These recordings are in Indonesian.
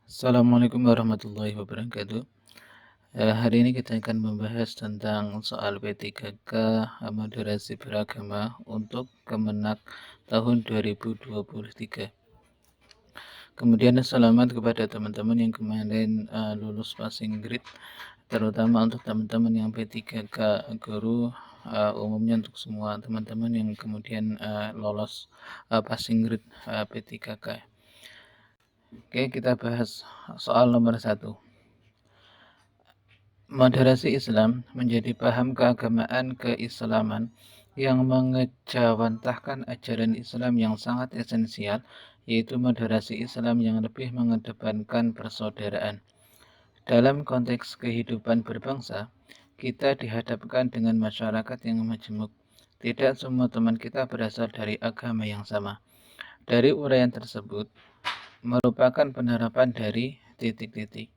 Assalamualaikum warahmatullahi wabarakatuh. Hari ini kita akan membahas tentang soal P3K moderasi beragama untuk Kemenak tahun 2023. Kemudian selamat kepada teman-teman yang kemarin lulus passing grade, terutama untuk teman-teman yang P3K guru, umumnya untuk semua teman-teman yang kemudian lolos passing grade P3K. Oke, kita bahas soal nomor 1. Moderasi Islam menjadi paham keagamaan keislaman yang mengejawantahkan ajaran Islam yang sangat esensial, yaitu moderasi Islam yang lebih mengedepankan persaudaraan. Dalam konteks kehidupan berbangsa, kita dihadapkan dengan masyarakat yang majemuk. Tidak semua teman kita berasal dari agama yang sama. Dari uraian tersebut merupakan penerapan dari titik-titik.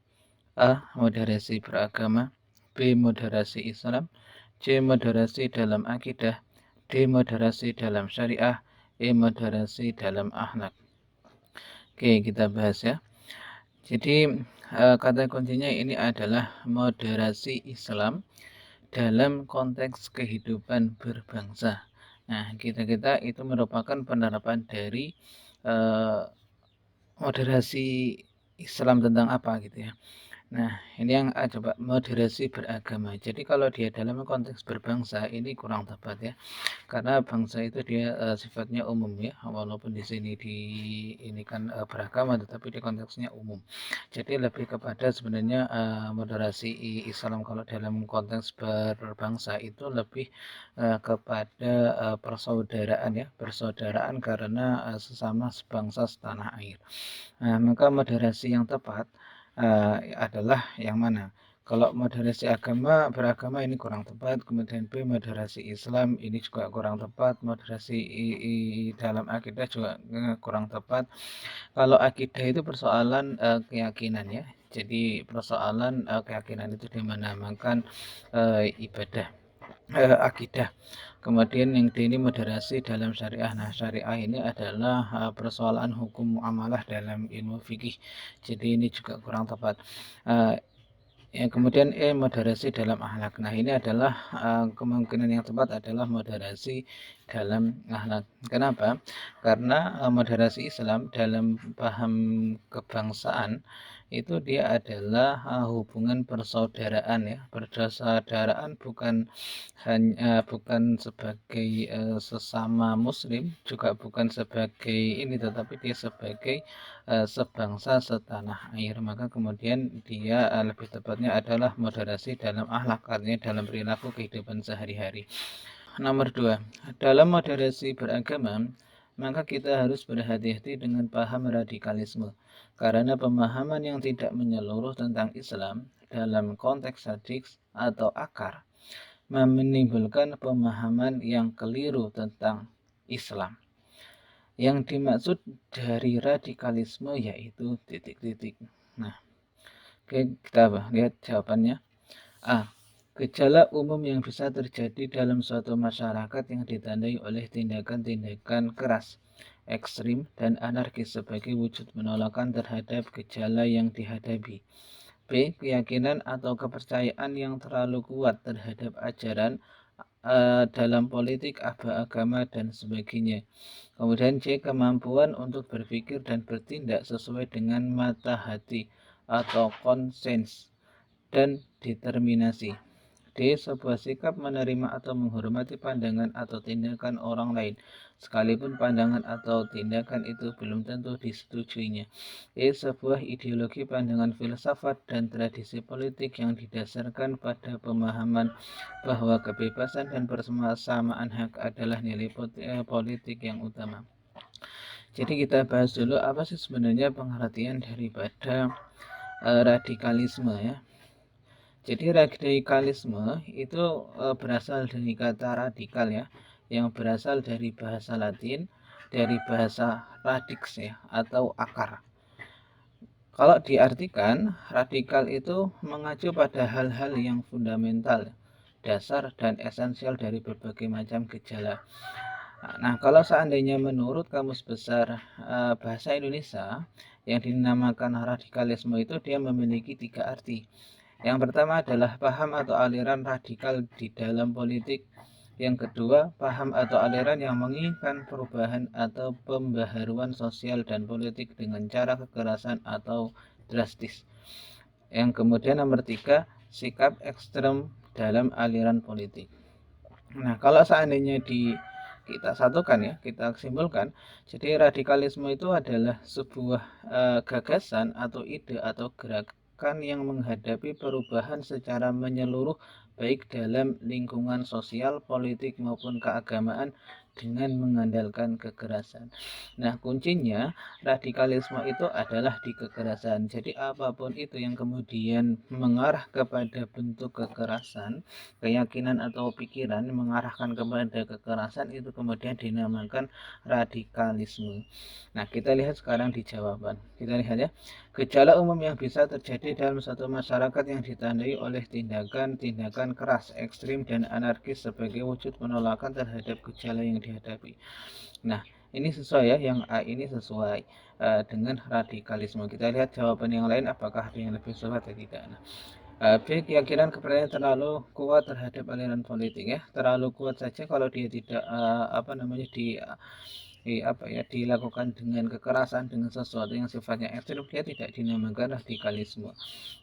A. Moderasi beragama. B. Moderasi Islam. C. Moderasi dalam akidah. D. Moderasi dalam syariah. E. Moderasi dalam akhlak. Oke, kita bahas ya. Jadi kata kuncinya ini adalah moderasi Islam dalam konteks kehidupan berbangsa. Nah, kita itu merupakan penerapan dari moderasi Islam tentang apa gitu ya. Nah, ini yang coba moderasi beragama. Jadi kalau dia dalam konteks berbangsa ini kurang tepat ya. Karena bangsa itu dia sifatnya umum ya. Walaupun di sini ini kan beragama tetapi di konteksnya umum. Jadi lebih kepada sebenarnya moderasi Islam kalau dalam konteks berbangsa itu lebih kepada persaudaraan ya, persaudaraan karena sesama sebangsa setanah air. Nah, maka moderasi yang tepat adalah yang mana? Kalau moderasi beragama ini kurang tepat, kemudian B moderasi Islam ini juga kurang tepat, moderasi dalam akidah juga kurang tepat. Kalau akidah itu persoalan keyakinan ya. Jadi persoalan keyakinan itu dimanamakan ibadah akidah. Kemudian yang D ini moderasi dalam syariah. Nah, syariah ini adalah persoalan hukum muamalah dalam ilmu fikih. Jadi ini juga kurang tepat. Kemudian E moderasi dalam akhlak. Nah, ini adalah kemungkinan yang tepat adalah moderasi dalam akhlak. Kenapa? Karena moderasi Islam dalam paham kebangsaan itu dia adalah hubungan persaudaraan ya. Persaudaraan bukan sebagai sesama muslim, juga bukan sebagai ini, tetapi dia sebagai sebangsa setanah air. Maka kemudian dia lebih tepatnya adalah moderasi dalam akhlak, artinya dalam perilaku kehidupan sehari-hari. Nomor 2, dalam moderasi beragama maka kita harus berhati-hati dengan paham radikalisme, karena pemahaman yang tidak menyeluruh tentang Islam dalam konteks hadis atau akar menimbulkan pemahaman yang keliru tentang Islam. Yang dimaksud dari radikalisme yaitu titik-titik. Nah, oke, kita lihat jawabannya. A. Gejala umum yang bisa terjadi dalam suatu masyarakat yang ditandai oleh tindakan-tindakan keras, ekstrim, dan anarkis sebagai wujud penolakan terhadap gejala yang dihadapi. B. Keyakinan atau kepercayaan yang terlalu kuat terhadap ajaran dalam politik, agama, dan sebagainya. Kemudian C. Kemampuan untuk berpikir dan bertindak sesuai dengan mata hati atau konsens dan determinasi. D. Sebuah sikap menerima atau menghormati pandangan atau tindakan orang lain, sekalipun pandangan atau tindakan itu belum tentu disetujuinya. E. Sebuah ideologi, pandangan filsafat, dan tradisi politik yang didasarkan pada pemahaman bahwa kebebasan dan persamaan hak adalah nilai politik yang utama. Jadi kita bahas dulu apa sih sebenarnya pengertian daripada radikalisme ya. Jadi radikalisme itu berasal dari kata radikal ya, yang berasal dari bahasa Latin, dari bahasa radix ya, atau akar. Kalau diartikan, radikal itu mengacu pada hal-hal yang fundamental, dasar, dan esensial dari berbagai macam gejala. Nah, kalau seandainya menurut Kamus Besar Bahasa Indonesia, Yang dinamakan radikalisme itu dia memiliki 3 arti. Yang pertama adalah paham atau aliran radikal di dalam politik. Yang kedua, paham atau aliran yang menginginkan perubahan atau pembaharuan sosial dan politik dengan cara kekerasan atau drastis. Yang kemudian nomor 3, sikap ekstrem dalam aliran politik. Nah, kalau seandainya kita satukan ya, kita simpulkan, jadi radikalisme itu adalah sebuah gagasan atau ide atau gerakan yang menghadapi perubahan secara menyeluruh baik dalam lingkungan sosial, politik maupun keagamaan dengan mengandalkan kekerasan. Nah, kuncinya radikalisme itu adalah di kekerasan. Jadi apapun itu yang kemudian mengarah kepada bentuk kekerasan, keyakinan atau pikiran mengarahkan kepada kekerasan itu kemudian dinamakan radikalisme. Nah, kita lihat sekarang di jawaban. Kita lihat ya. Gejala umum yang bisa terjadi dalam suatu masyarakat yang ditandai oleh tindakan-tindakan keras, ekstrim, dan anarkis sebagai wujud penolakan terhadap gejala yang dihadapi. Nah, ini sesuai ya, yang A ini sesuai dengan radikalisme. Kita lihat jawaban yang lain apakah ada yang lebih sesuai atau tidak. Nah, B, keyakinan kepercayaan terlalu kuat terhadap aliran politik ya, terlalu kuat saja kalau dia tidak dilakukan dengan kekerasan, dengan sesuatu yang sifatnya ekstrim, dia tidak dinamakan radikalisme.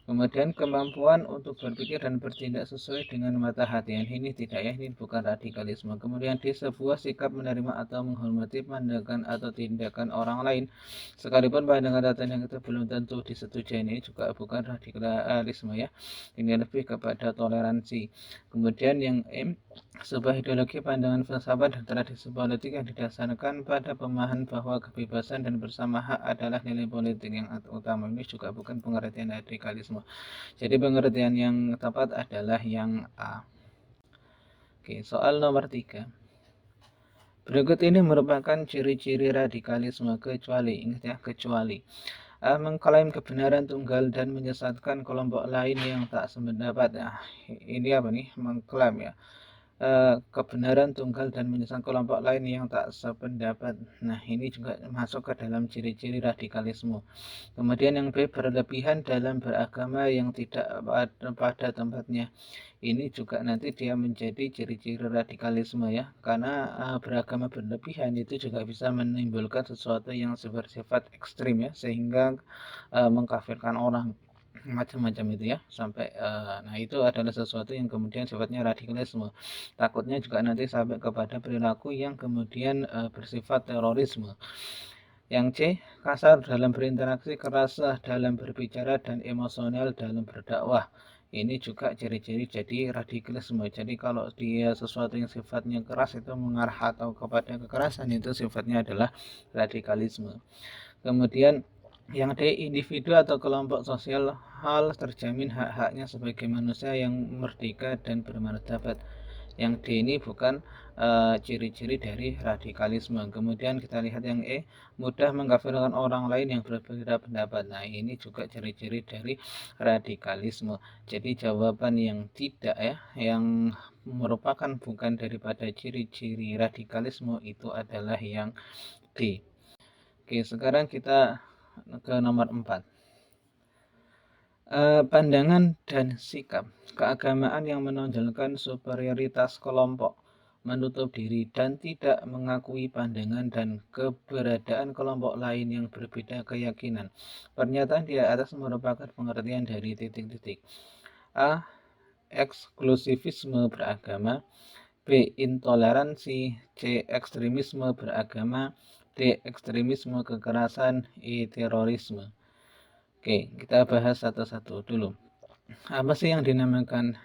Kemudian kemampuan untuk berpikir dan bertindak sesuai dengan mata hatian, ini tidak ya, ini bukan radikalisme. Kemudian di sebuah sikap menerima atau menghormati pandangan atau tindakan orang lain, sekalipun pandangan atau tindakan itu belum tentu disetujui, ini juga bukan radikalisme ya, ini lebih kepada toleransi. Kemudian yang M, sebuah ideologi, pandangan, filsafat, dan tradisi politik yang didasarkan pada pemahaman bahwa kebebasan dan bersama hak adalah nilai politik yang utama, ini juga bukan pengertian radikalisme. Jadi pengertian yang tepat adalah yang A. Oke, soal nomor 3. Berikut ini merupakan ciri-ciri radikalisme kecuali, ingat ya, kecuali A, mengklaim kebenaran tunggal dan menyesatkan kelompok lain yang tak sependapat. Nah, ini apa nih? Mengklaim ya, kebenaran tunggal dan menyesatkan kelompok lain yang tak sependapat. Nah, ini juga masuk ke dalam ciri-ciri radikalisme. Kemudian yang B, berlebihan dalam beragama yang tidak pada tempatnya. Ini juga nanti dia menjadi ciri-ciri radikalisme ya, karena beragama berlebihan itu juga bisa menimbulkan sesuatu yang bersifat ekstrim ya, sehingga mengkafirkan orang macam-macam itu ya, sampai nah itu adalah sesuatu yang kemudian sifatnya radikalisme. Takutnya juga nanti sampai kepada perilaku yang kemudian bersifat terorisme. Yang C, kasar dalam berinteraksi, keras dalam berbicara, dan emosional dalam berdakwah. Ini juga ciri-ciri jadi radikalisme. Jadi kalau dia sesuatu yang sifatnya keras itu mengarah atau kepada kekerasan, itu sifatnya adalah radikalisme. Kemudian yang D, individu atau kelompok sosial hal terjamin hak-haknya sebagai manusia yang merdeka dan bermartabat. Yang D ini bukan ciri-ciri dari radikalisme. Kemudian kita lihat yang E, mudah mengkafirkan orang lain yang berbeda pendapat. Nah, ini juga ciri-ciri dari radikalisme. Jadi jawaban yang tidak ya, yang merupakan bukan daripada ciri-ciri radikalisme itu adalah yang D. Oke, sekarang kita ke nomor 4. Pandangan dan sikap keagamaan yang menonjolkan superioritas kelompok, menutup diri, dan tidak mengakui pandangan dan keberadaan kelompok lain yang berbeda keyakinan. Pernyataan di atas merupakan pengertian dari titik-titik. A, eksklusivisme beragama. B, intoleransi. C, ekstremisme beragama. D, ekstremisme kekerasan. E, terorisme. Oke, kita bahas satu-satu dulu. Apa sih yang dinamakan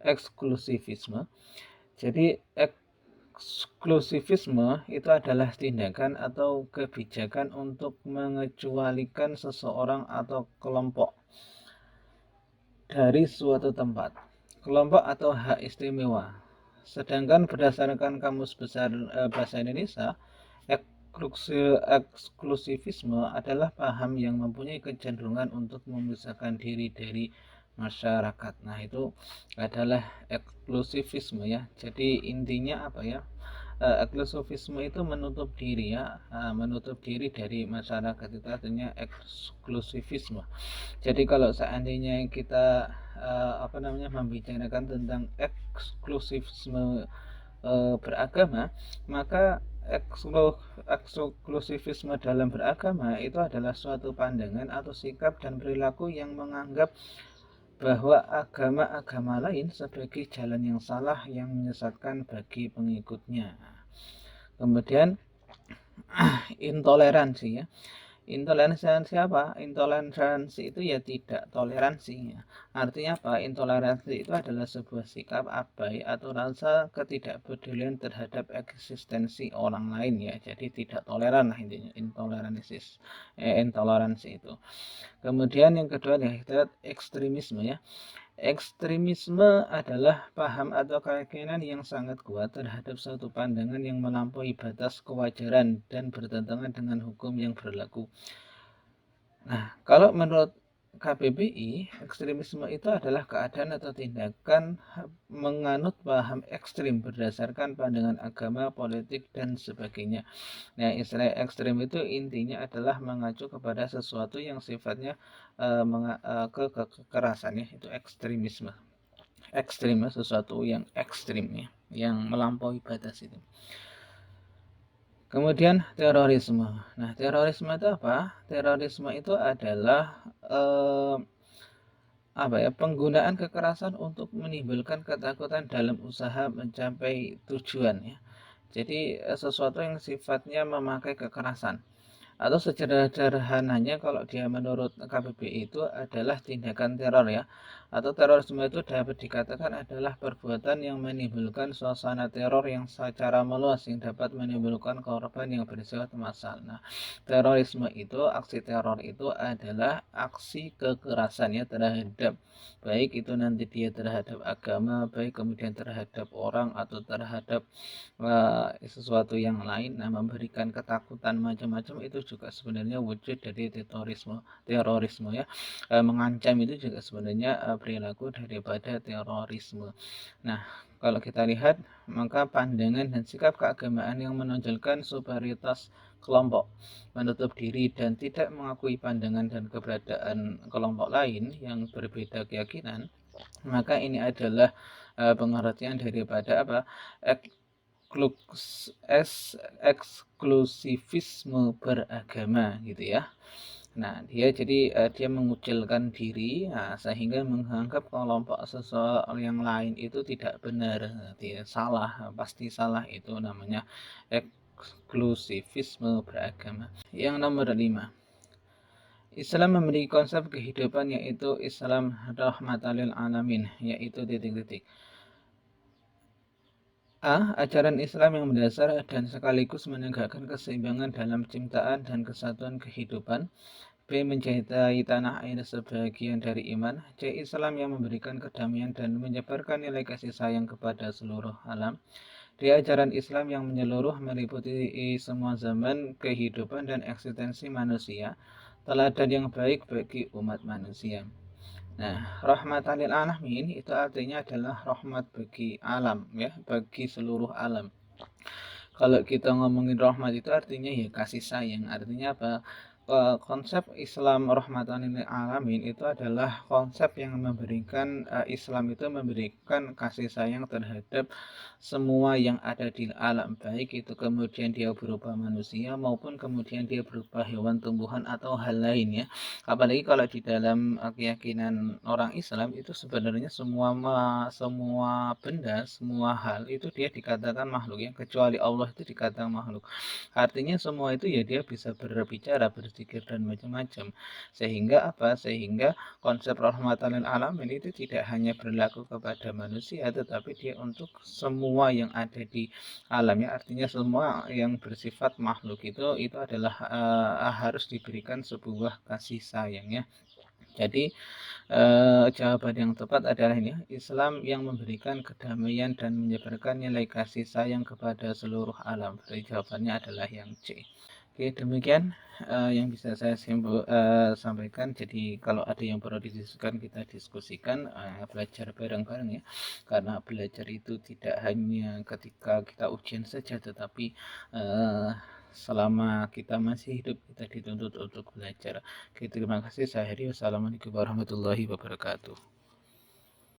eksklusivisme? Jadi eksklusivisme itu adalah tindakan atau kebijakan untuk mengecualikan seseorang atau kelompok dari suatu tempat, kelompok atau hak istimewa. Sedangkan berdasarkan Kamus Besar Bahasa Indonesia, eksklusivisme adalah paham yang mempunyai kecenderungan untuk memisahkan diri dari masyarakat. Nah, itu adalah eksklusivisme ya. Jadi intinya apa ya? eksklusivisme itu menutup diri ya, menutup diri dari masyarakat, itu artinya eksklusivisme. Jadi kalau seandainya kita membicarakan tentang eksklusivisme beragama, maka eksklusivisme dalam beragama itu adalah suatu pandangan atau sikap dan perilaku yang menganggap bahwa agama-agama lain sebagai jalan yang salah yang menyesatkan bagi pengikutnya. Kemudian intoleransi ya. Intoleransi apa? Intoleransi itu ya tidak toleransi. Artinya apa? Intoleransi itu adalah sebuah sikap abai atau rasa ketidakpedulian terhadap eksistensi orang lain ya. Jadi tidak toleran lah intinya intoleransi itu. Kemudian yang kedua ya, kita ekstremisme ya. Ekstremisme adalah paham atau keyakinan yang sangat kuat terhadap suatu pandangan yang melampaui batas kewajaran dan bertentangan dengan hukum yang berlaku. Nah, kalau menurut KBBI, ekstremisme itu adalah keadaan atau tindakan menganut paham ekstrim berdasarkan pandangan agama, politik, dan sebagainya. Nah, istilah ekstrim itu intinya adalah mengacu kepada sesuatu yang sifatnya kekerasan ya, itu ekstremisme. Ekstrim ya, sesuatu yang ekstrim ya, yang melampaui batas itu. Kemudian terorisme. Nah, terorisme itu apa? Terorisme itu adalah penggunaan kekerasan untuk menimbulkan ketakutan dalam usaha mencapai tujuan ya. Jadi sesuatu yang sifatnya memakai kekerasan. Atau sederhananya kalau dia menurut KBBI itu adalah tindakan teror ya, atau terorisme itu dapat dikatakan adalah perbuatan yang menimbulkan suasana teror yang secara meluas yang dapat menimbulkan korban yang bersifat massal. Nah, terorisme itu, aksi teror itu adalah aksi kekerasan ya terhadap, baik itu nanti dia terhadap agama, baik kemudian terhadap orang atau terhadap sesuatu yang lain. Nah, memberikan ketakutan macam-macam itu juga sebenarnya wujud dari terorisme ya. Mengancam itu juga sebenarnya perilaku daripada terorisme. Nah, kalau kita lihat, maka pandangan dan sikap keagamaan yang menonjolkan superioritas kelompok, menutup diri dan tidak mengakui pandangan dan keberadaan kelompok lain yang berbeda keyakinan, maka ini adalah pengertian daripada eksklusivisme beragama gitu ya. Nah, dia mengucilkan diri, sehingga menganggap kelompok seseorang yang lain itu tidak benar, dia salah, pasti salah. Itu namanya eksklusivisme beragama. Yang nomor 5, Islam memiliki konsep kehidupan yaitu Islam rahmatan lil alamin, yaitu titik-titik. A. Ajaran Islam yang mendasar dan sekaligus menegakkan keseimbangan dalam ciptaan dan kesatuan kehidupan. B. Mencintai tanah air sebagian dari iman. C. Islam yang memberikan kedamaian dan menyebarkan nilai kasih sayang kepada seluruh alam. D. Ajaran Islam yang menyeluruh meliputi semua zaman kehidupan dan eksistensi manusia, teladan yang baik bagi umat manusia. Nah, rahmatan lil alamin itu artinya adalah rahmat bagi alam ya, bagi seluruh alam. Kalau kita ngomongin rahmat itu artinya ya kasih sayang. Artinya apa? Konsep Islam rahmatan lil alamin itu adalah konsep yang memberikan Islam itu memberikan kasih sayang terhadap semua yang ada di alam, baik itu kemudian dia berupa manusia maupun kemudian dia berupa hewan, tumbuhan atau hal lain ya. Apalagi kalau di dalam keyakinan orang Islam itu sebenarnya semua benda, semua hal itu dia dikatakan makhluk ya, kecuali Allah itu dikatakan makhluk. Artinya semua itu ya dia bisa berbicara, berzikir dan macam-macam. Sehingga konsep rahmatan lil alamin itu tidak hanya berlaku kepada manusia, tetapi dia untuk semua yang ada di alam ya. Artinya semua yang bersifat makhluk itu adalah harus diberikan sebuah kasih sayang ya. Jadi jawaban yang tepat adalah ini, Islam yang memberikan kedamaian dan menyebarkan nilai kasih sayang kepada seluruh alam. Jadi jawabannya adalah yang C. Oke, demikian yang bisa saya sampaikan. Jadi kalau ada yang perlu didiskusikan, kita diskusikan, belajar bareng-bareng ya. Karena belajar itu tidak hanya ketika kita ujian saja, tetapi uh, selama kita masih hidup kita dituntut untuk belajar. Oke, terima kasih. Saya Heri. Wassalamualaikum warahmatullahi wabarakatuh.